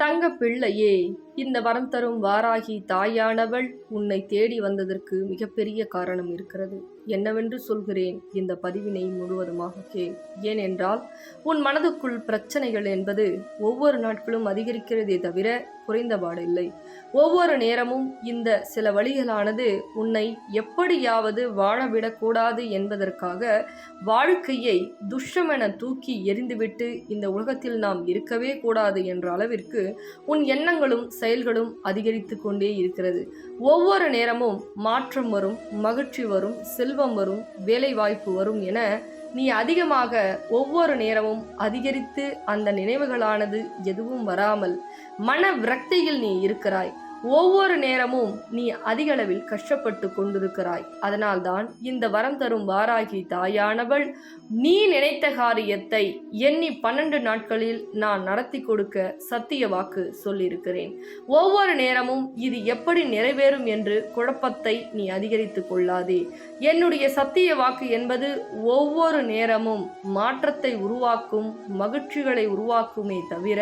தங்க பிள்ளையே, இந்த வரம் தரும் வாராகி தாயானவள் உன்னை தேடி வந்ததற்கு மிகப்பெரிய காரணம் இருக்கிறது. என்னவென்று சொல்கிறேன், இந்த பதிவினை முழுவதுமாக கேள். ஏனென்றால் உன் மனதுக்குள் பிரச்சனைகள் என்பது ஒவ்வொரு நாட்களும் அதிகரிக்கிறதே தவிர குறைந்தபாடில்லை. ஒவ்வொரு நேரமும் இந்த சில வழிகளானது உன்னை எப்படியாவது வாழவிடக்கூடாது என்பதற்காக வாழ்க்கையை துஷ்டமென தூக்கி எறிந்துவிட்டு இந்த உலகத்தில் நாம் இருக்கவே கூடாது என்ற அளவிற்கு உன் எண்ணங்களும் செயல்களும் அதிகரித்து கொண்டே இருக்கிறது. ஒவ்வொரு நேரமும் மாற்றம் வரும், மகிழ்ச்சி வரும், செல்வம் வரும், வேலை வாய்ப்பு வரும் என நீ அதிகமாக ஒவ்வொரு நேரமும் அதிகரித்து அந்த நினைவுகளானது எதுவும் வராமல் மன விரக்தியில் நீ இருக்கிறாய். ஒவ்வொரு நேரமும் நீ அதிகளவில் கஷ்டப்பட்டு கொண்டிருக்கிறாய். அதனால்தான் இந்த வரம் தரும் வாராகி தாயானவள் நீ நினைத்த காரியத்தை எண்ணி 12 நாட்களில் நான் நடத்தி கொடுக்க சத்திய வாக்கு சொல்லியிருக்கிறேன். ஒவ்வொரு நேரமும் இது எப்படி நிறைவேறும் என்று குழப்பத்தை நீ அதிகரித்து கொள்ளாதே. என்னுடைய சத்திய வாக்கு என்பது ஒவ்வொரு நேரமும் மாற்றத்தை உருவாக்கும், மகிழ்ச்சிகளை உருவாக்குமே தவிர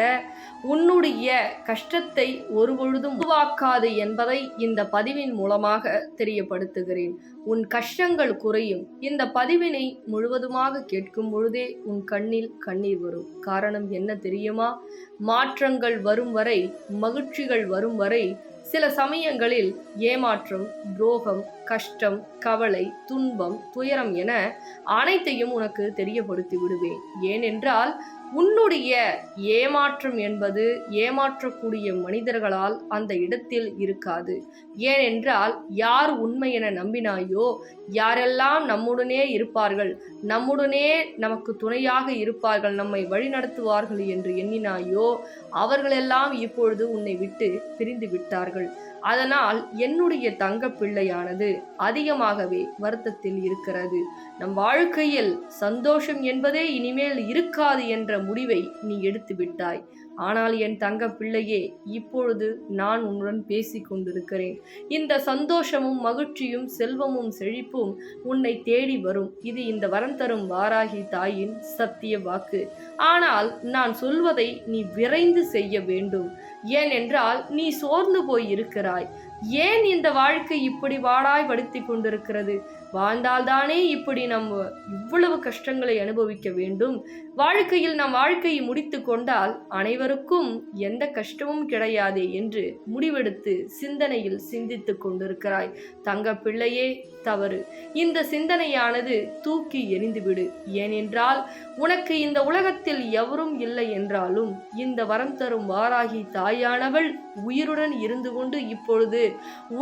உன்னுடைய கஷ்டத்தை ஒருபொழுதும் உருவாக்காது என்பதை இந்த பதிவின் மூலமாக தெரியப்படுத்துகிறேன். உன் கஷ்டங்கள் குறையும். இந்த பதிவினை முழுவதுமாக கேட்கும் பொழுதே உன் கண்ணில் கண்ணீர் வரும். காரணம் என்ன தெரியுமா? மாற்றங்கள் வரும் வரை, மகிழ்ச்சிகள் வரும் வரை சில சமயங்களில் ஏமாற்றம், துரோகம், கஷ்டம், கவலை, துன்பம், துயரம் என அனைத்தையும் உனக்கு தெரியப்படுத்தி விடுவேன். ஏனென்றால் உன்னுடைய ஏமாற்றம் என்பது ஏமாற்றக்கூடிய மனிதர்களால் அந்த இடத்தில் இருக்காது. ஏனென்றால் யார் உண்மை என நம்பினாயோ, யாரெல்லாம் நம்முடனே இருப்பார்கள், நம்முடனே நமக்கு துணையாக இருப்பார்கள், நம்மை வழிநடத்துவார்கள் என்று எண்ணினாயோ அவர்களெல்லாம் இப்பொழுது உன்னை விட்டு பிரிந்து விட்டார்கள். அதனால் என்னுடைய தங்க பிள்ளையானது அதிகமாகவே வருத்தத்தில் இருக்கிறது. நம் வாழ்க்கையில் சந்தோஷம் என்பதே இனிமேல் இருக்காது என்ற முடிவை நீ எடுத்து விட்டாய். ஆனால் என் தங்க பிள்ளையே, இப்பொழுது நான் உன்னுடன் பேசிக் கொண்டிருக்கிறேன். இந்த சந்தோஷமும் மகிழ்ச்சியும் செல்வமும் செழிப்பும் உன்னை தேடி வரும். இது இந்த வரம் தரும் வாராகி தாயின் சத்திய வாக்கு. ஆனால் நான் சொல்வதை நீ விரைந்து செய்ய வேண்டும். ஏனென்றால் நீ சோர்ந்து போய் இருக்கிறாய். ஏன் இந்த வாழ்க்கை இப்படி வாடாய் படுத்தி கொண்டிருக்கிறது? வாழ்ந்தால்தானே இப்படி நம்ம இவ்வளவு கஷ்டங்களை அனுபவிக்க வேண்டும்? வாழ்க்கையில் நம் வாழ்க்கையை முடித்து கொண்டால் அனைவருக்கும் எந்த கஷ்டமும் கிடையாதே என்று முடிவெடுத்து சிந்தனையில் சிந்தித்து கொண்டிருக்கிறாய். தங்க பிள்ளையே, தவறு. இந்த சிந்தனையானது தூக்கி எறிந்துவிடு. ஏனென்றால் உனக்கு இந்த உலகத்தில் எவரும் இல்லை என்றாலும் இந்த வரம் தரும் வாராகி தாயானவள் உயிருடன் இருந்து கொண்டு இப்பொழுது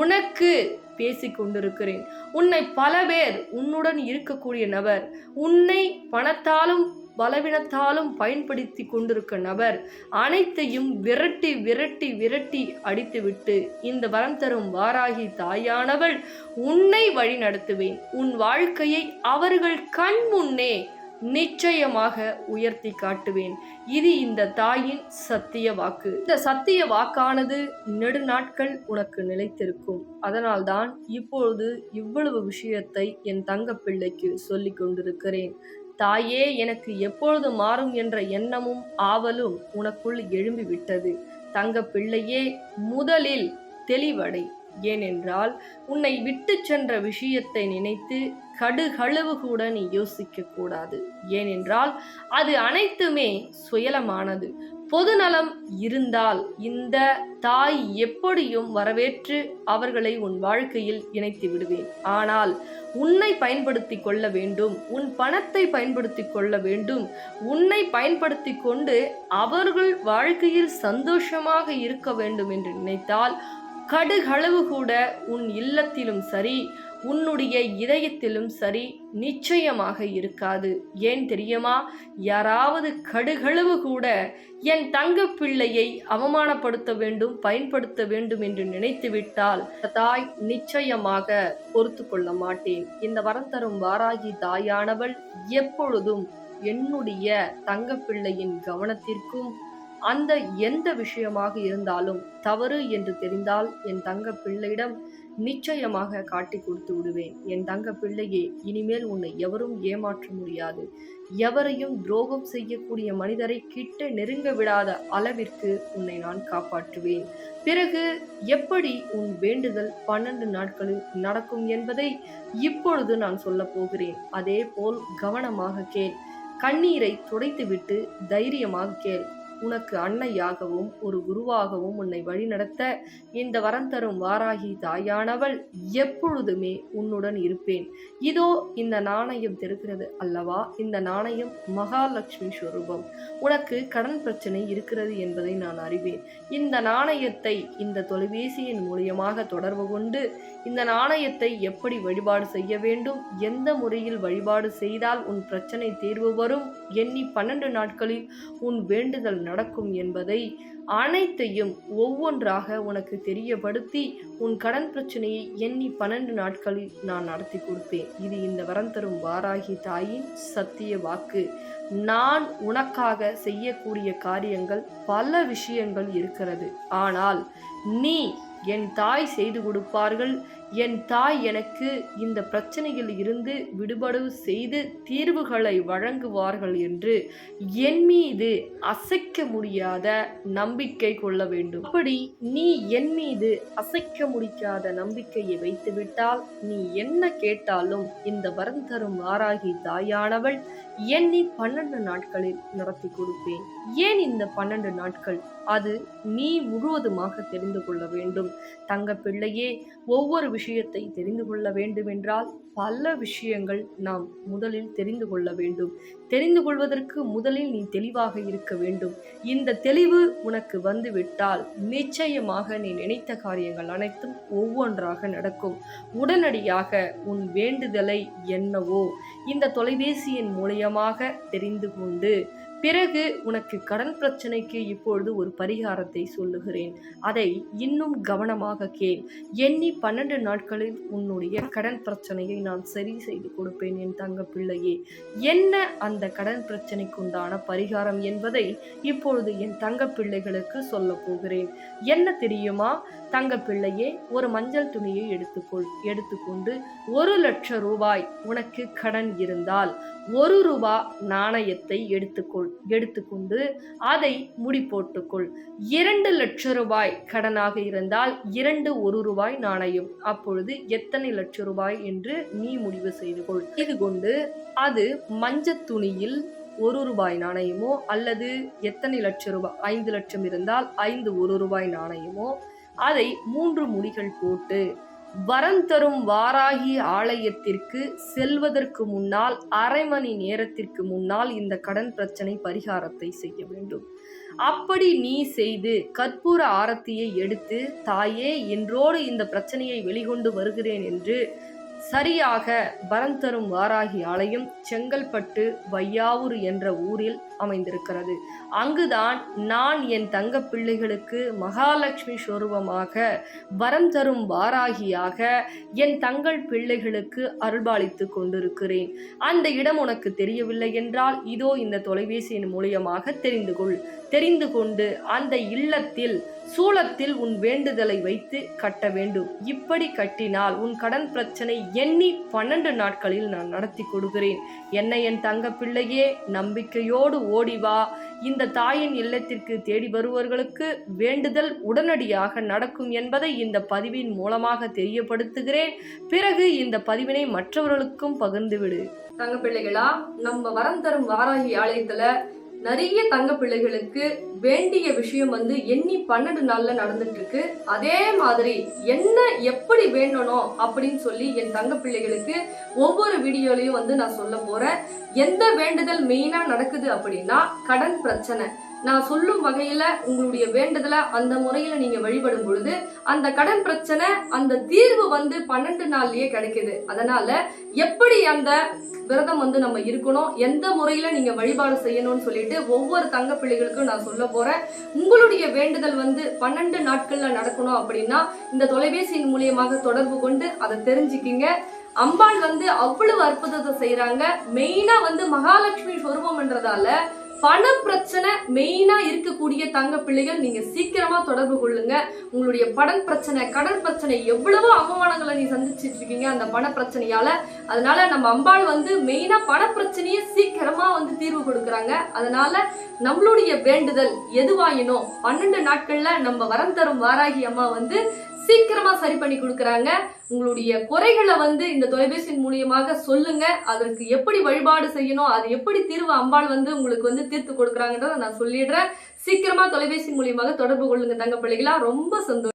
உனக்கு பேசிக் கொண்டிருக்கிறேன். உன்னை பல பேர், உன்னுடன் இருக்கக்கூடிய நபர், உன்னை பணத்தாலும் பலவீனத்தாலும் பயன்படுத்தி கொண்டிருக்க நபர் அனைத்தையும் விரட்டி விரட்டி விரட்டி அடித்துவிட்டு இந்த வரம் தரும் வாராகி தாயானவள் உன்னை வழி நடத்துவேன். உன் வாழ்க்கையை அவர்கள் கண் முன்னே நிச்சயமாக உயர்த்தி காட்டுவேன். இது இந்த தாயின் சத்திய வாக்கு. இந்த சத்திய வாக்கானது நெடுநாட்கள் உனக்கு நிலைத்திருக்கும். அதனால்தான் இப்பொழுது இவ்வளவு விஷயத்தை என் தங்க பிள்ளைக்கு சொல்லிக் கொண்டிருக்கிறேன். தாயே, எனக்கு எப்பொழுது மாறும் என்ற எண்ணமும் ஆவலும் உனக்குள் எழும்பிவிட்டது. தங்க பிள்ளையே, முதலில் தெளிவடை. ஏனென்றால் உன்னை விட்டு சென்ற விஷயத்தை நினைத்து கடுகளவு கூட நீ யோசிக்க கூடாது. ஏனென்றால் அது அனைத்துமே சுயலமானது. பொதுநலம் இருந்தால் இந்த தாய் எப்படியும் வரவேற்று அவர்களை உன் வாழ்க்கையில் இணைத்து விடுவேன். ஆனால் உன்னை பயன்படுத்தி கொள்ள வேண்டும், உன் பணத்தை பயன்படுத்தி கொள்ள வேண்டும். உன்னை பயன்படுத்தி கொண்டு அவர்கள் வாழ்க்கையில் சந்தோஷமாக இருக்க வேண்டும் என்று நினைத்தால் கடுகளவு கூட உன் இல்லத்திலும் சரி, உன்னுடைய இதயத்திலும் சரி நிச்சயமாக இருக்காது. ஏன் தெரியுமா? யாராவது கடுகளவு கூட என் தங்க பிள்ளையை அவமானப்படுத்த வேண்டும், பயன்படுத்த வேண்டும் என்று நினைத்துவிட்டால் தாய் நிச்சயமாக பொறுத்து கொள்ள மாட்டேன். இந்த வரம் தரும் வாராகி தாயானவள் எப்பொழுதும் என்னுடைய தங்க பிள்ளையின் கவனத்திற்கும் அந்த எந்த விஷயமாக இருந்தாலும் தவறு என்று தெரிந்தால் என் தங்க பிள்ளையிடம் நிச்சயமாக காட்டி கொடுத்து விடுவேன். என் தங்க பிள்ளையே, இனிமேல் உன்னை எவரும் ஏமாற்ற முடியாது. எவரையும் துரோகம் செய்யக்கூடிய மனிதரை கிட்ட நெருங்க விடாத அளவிற்கு உன்னை நான் காப்பாற்றுவேன். பிறகு எப்படி உன் வேண்டுதல் 12 நாட்களில் நடக்கும் என்பதை இப்பொழுது நான் சொல்ல போகிறேன். அதே போல் கவனமாக கேள். கண்ணீரை துடைத்துவிட்டு தைரியமாக கேள். உனக்கு அன்னையாகவும் ஒரு குருவாகவும் உன்னை வழிநடத்த இந்த வரம் தரும் வாராகி தாயானவள் எப்பொழுதுமே உன்னுடன் இருப்பேன். இதோ இந்த நாணயம் தெரிகிறது அல்லவா? இந்த நாணயம் மகாலட்சுமி ஸ்வரூபம். உனக்கு கடன் பிரச்சனை இருக்கிறது என்பதை நான் அறிவேன். இந்த நாணயத்தை இந்த தொலைபேசியின் மூலியமாக தொடர்பு கொண்டு இந்த நாணயத்தை எப்படி வழிபாடு செய்ய வேண்டும், எந்த முறையில் வழிபாடு செய்தால் உன் பிரச்சனை தீர்வு வரும், எண்ணி 12 நாட்களில் உன் வேண்டுதல் நடக்கும் என்பதை அனைத்தையும் ஒவ்வொன்றாக உனக்கு தெரியப்படுத்தி உன் கடன் பிரச்சனையை எண்ணி 12 நாட்களில் நான் நடத்தி கொடுப்பேன். இது இந்த வரம் தரும் வாராகி தாயின் சத்திய வாக்கு. நான் உனக்காக செய்யக்கூடிய காரியங்கள் பல விஷயங்கள் இருக்கிறது. ஆனால் நீ என் தாய் செய்து கொடுப்பார்கள். என் தாய் எனக்கு இந்த பிரச்சனையில் இருந்து விடுபடு செய்து தீர்வுகளை வழங்குவார்கள் என்று என் மீது அசைக்க முடியாத நம்பிக்கை கொள்ள வேண்டும். அப்படி நீ என் மீது அசைக்க முடியாத நம்பிக்கையை வைத்துவிட்டால் நீ என்ன கேட்டாலும் இந்த வரம் தரும் வாராகி தாயானவள் எண்ணி 12 நாட்களில் நடத்தி கொடுப்பேன். ஏன் இந்த 12 நாட்கள்? அது நீ முழுவதுமாக தெரிந்து கொள்ள வேண்டும். தங்க பிள்ளையே, ஒவ்வொரு விஷயத்தை தெரிந்து கொள்ள வேண்டும் என்றால் பல விஷயங்கள் நாம் முதலில் தெரிந்து கொள்ள வேண்டும். தெரிந்து கொள்வதற்கு முதலில் நீ தெளிவாக இருக்க வேண்டும். இந்த தெளிவு உனக்கு வந்துவிட்டால் நிச்சயமாக நீ நினைத்த காரியங்கள் அனைத்தும் ஒவ்வொன்றாக நடக்கும். உடனடியாக உன் வேண்டுதலை என்னவோ இந்த தொலைபேசியின் மூலியமாக தெரிந்து கொண்டு பிறகு உனக்கு கடன் பிரச்சனைக்கு இப்பொழுது ஒரு பரிகாரத்தை சொல்லுகிறேன். அதை இன்னும் கவனமாக கேள். எண்ணி 12 நாட்களில் உன்னுடைய கடன் பிரச்சனையை நான் சரி செய்து கொடுப்பேன் என் தங்க பிள்ளையே. என்ன அந்த கடன் பிரச்சனைக்கு உண்டான பரிகாரம் என்பதை இப்பொழுது என் தங்க பிள்ளைகளுக்கு சொல்ல போகிறேன். என்ன தெரியுமா தங்க பிள்ளையே? ஒரு மஞ்சள் துணியை எடுத்துக்கொண்டு 1 லட்சம் ரூபாய் உனக்கு கடன் இருந்தால் 1 ரூபாய் நாணயத்தை எடுத்துக்கொண்டு அதை முடி போட்டுக்கொள். 2 லட்சம் ரூபாய் கடனாக இருந்தால் 2 1 ரூபாய் நாணயம். அப்பொழுது எத்தனை லட்சம் ரூபாய் என்று நீ முடிவு செய்து கொள். இது கொண்டு அது மஞ்சள் துணியில் 1 ரூபாய் நாணயமோ அல்லது எத்தனை லட்சம் ரூபாய், 5 லட்சம் இருந்தால் 5 1 ரூபாய் நாணயமோ அதை 3 முடிகள் போட்டு வரம் தரும் வாராகி ஆலயத்திற்கு செல்வதற்கு முன்னால் 1/2 மணி நேரத்திற்கு முன்னால் இந்த கடன் பிரச்சனை பரிகாரத்தை செய்ய வேண்டும். அப்படி நீ செய்து கற்பூர ஆரத்தியை எடுத்து, தாயே இன்றோடு இந்த பிரச்சனையை வெளிக்கொண்டு வருகிறேன் என்று சரியாக வரம் தரும் வாராகி ஆலயம் செங்கல்பட்டு வையாவூர் என்ற ஊரில் அமைந்திருக்கிறது. அங்குதான் நான் என் தங்க பிள்ளைகளுக்கு மகாலட்சுமி ஸ்வரூபமாக வரம் தரும் வாராகியாக என் தங்கள் பிள்ளைகளுக்கு அருள்பாலித்து கொண்டிருக்கிறேன். அந்த இடம் உனக்கு தெரியவில்லை என்றால் இதோ இந்த தொலைபேசியின் மூலியமாக தெரிந்து கொண்டு அந்த இல்லத்தில் சூலத்தில் உன் வேண்டுதலை வைத்து கட்ட வேண்டும். இப்படி கட்டினால் உன் கடன் பிரச்சனை எண்ணி 12 நாட்களில் நான் நடத்தி கொடுக்கிறேன். என்னை என் தங்க பிள்ளையே, நம்பிக்கையோடு ஓடிவா. இந்த தாயின் இல்லத்திற்கு தேடி வருவர்களுக்கு வேண்டுதல் உடனடியாக நடக்கும் என்பதை இந்த பதிவின் மூலமாக தெரியப்படுத்துகிறேன். பிறகு இந்த பதிவினை மற்றவர்களுக்கும் பகிர்ந்துவிடு. தங்க பிள்ளைகளா, நம்ம வரம் தரும் வாராகி ஆலயத்துல நிறைய தங்க பிள்ளைகளுக்கு வேண்டிய விஷயம் எண்ணி 12 நாள்ல நடந்துட்டு இருக்கு. அதே மாதிரி என்ன எப்படி வேண்டணும் அப்படின்னு சொல்லி என் தங்க பிள்ளைகளுக்கு ஒவ்வொரு வீடியோலையும் நான் சொல்ல போறேன். எந்த வேண்டுதல் மெயினா நடக்குது அப்படின்னா கடன் பிரச்சனை. நான் சொல்லும் வகையில உங்களுடைய வேண்டுதலை அந்த முறையில நீங்க வழிபடும் பொழுது அந்த கடன் பிரச்சனை அந்த தீர்வு 12 நாள்லயே கிடைக்குது. அதனால எப்படி அந்த விரதம் நம்ம இருக்கணும், எந்த முறையில நீங்க வழிபாடு செய்யணும்னு சொல்லிட்டு ஒவ்வொரு தங்க பிள்ளைகளுக்கும் நான் சொல்ல போறேன். உங்களுடைய வேண்டுதல் 12 நாட்கள்ல நடக்கணும் அப்படின்னா இந்த தொலைபேசியின் மூலியமாக தொடர்பு கொண்டு அதை தெரிஞ்சுக்கிங்க. அம்பாள் அவ்வளவு அற்புதத்தை செய்யறாங்க. மெயினா மகாலட்சுமி ஸ்வரூபம்ன்றதால பண பிரச்சனை மெயினா இருக்கக்கூடிய தங்க பிள்ளைகள் நீங்க சீக்கிரமா தொடர்பு கொள்ளுங்க. உங்களுடைய கடன் பிரச்சனை எவ்வளவோ அவமானங்களை நீ சந்திச்சிட்டு இருக்கீங்க அந்த பண பிரச்சனையால. அதனால நம்ம அம்பாள் மெயினா பண பிரச்சனையை சீக்கிரமா தீர்வு கொடுக்கறாங்க. அதனால நம்மளுடைய வேண்டுதல் எதுவாயினோ 12 நாட்கள்ல நம்ம வரம் தரும் வாராகி அம்மா சீக்கிரமா சரி பண்ணி கொடுக்கறாங்க. உங்களுடைய குறைகளை இந்த தொலைபேசியின் மூலியமாக சொல்லுங்க. அதற்கு எப்படி வழிபாடு செய்யணும், அது எப்படி தீர்வு அம்பாள் உங்களுக்கு தீர்த்து கொடுக்கறாங்கன்றத நான் சொல்லிடுறேன். சீக்கிரமா தொலைபேசி மூலியமாக தொடர்பு கொள்ளுங்க தங்க பிள்ளைகளா. ரொம்ப சந்தோஷம்.